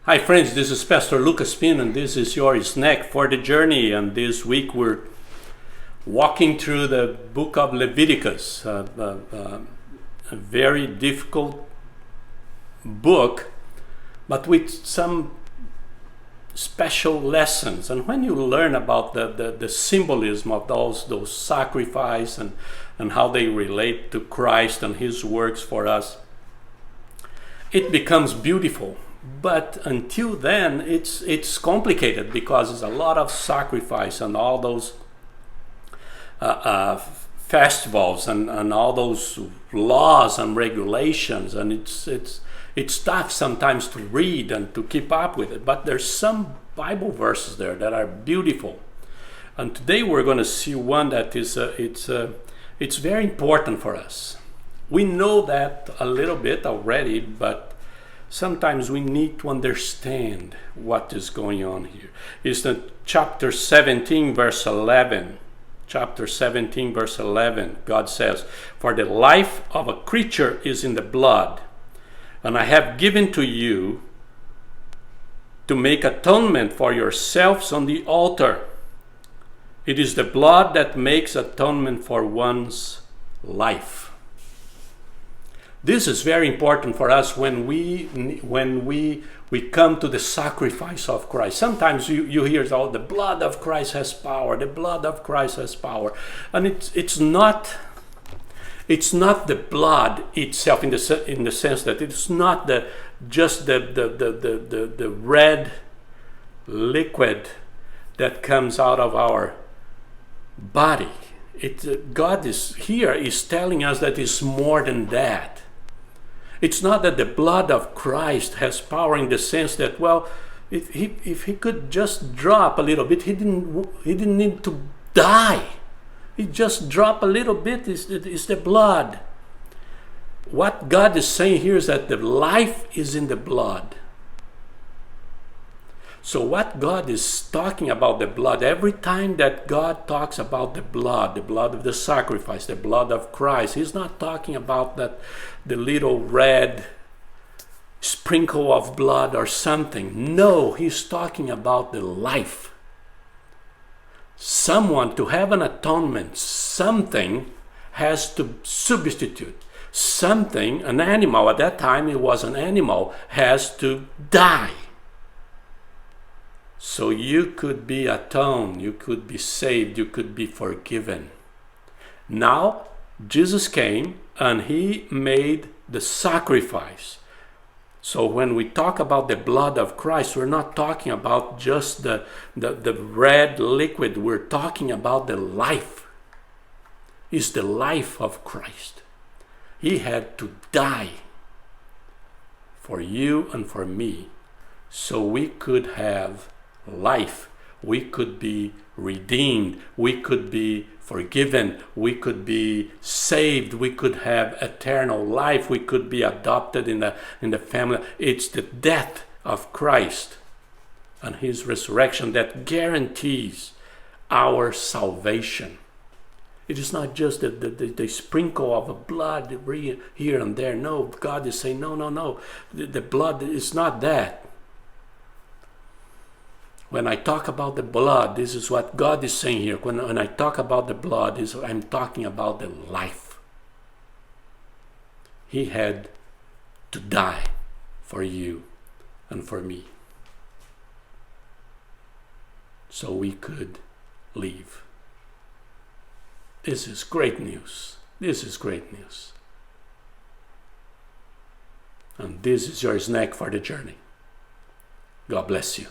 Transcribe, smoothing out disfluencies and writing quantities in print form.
Hi friends, this is Pastor Lucas Pin and this is your snack for the journey. And this week we're walking through the book of Leviticus, a very difficult book, but with some special lessons. And when you learn about the symbolism of those sacrifices and how they relate to Christ and his works for us, it becomes beautiful. But until then, it's complicated because it's a lot of sacrifice and all those festivals and all those laws and regulations, and it's tough sometimes to read and to keep up with it. But there's some Bible verses there that are beautiful, and today we're going to see one that is it's very important for us. We know that a little bit already, but sometimes we need to understand what is going on here. It's the chapter 17, verse 11. Chapter 17, verse 11, God says, "For the life of a creature is in the blood, and I have given to you to make atonement for yourselves on the altar. It is the blood that makes atonement for one's life." This is very important for us when we come to the sacrifice of Christ. Sometimes you hear, "Oh, the blood of Christ has power. The blood of Christ has power," and it's not the blood itself in the sense that it's not just the red liquid that comes out of our body. God is telling us that it's more than that. It's not that the blood of Christ has power in the sense that, well, if he could just drop a little bit, he didn't need to die. He just drop a little bit is the blood. What God is saying here is that the life is in the blood. So what God is talking about the blood, every time that God talks about the blood of the sacrifice, the blood of Christ, he's not talking about the little red sprinkle of blood or something. No, he's talking about the life. Someone, to have an atonement, something has to substitute. Something, an animal, at that time it was an animal, has to die. So you could be atoned, you could be saved, you could be forgiven. Now, Jesus came and he made the sacrifice. So when we talk about the blood of Christ, we're not talking about just the red liquid, we're talking about the life. It's the life of Christ. He had to die for you and for me so we could have life. We could be redeemed, we could be forgiven, we could be saved, we could have eternal life, we could be adopted in the family. It's the death of Christ and his resurrection that guarantees our salvation. It is not just the sprinkle of a blood here and there. No, God is saying, no. The blood is not that. When I talk about the blood, this is what God is saying here. When I talk about the blood, I'm talking about the life. He had to die for you and for me, so we could live. This is great news. This is great news. And this is your snack for the journey. God bless you.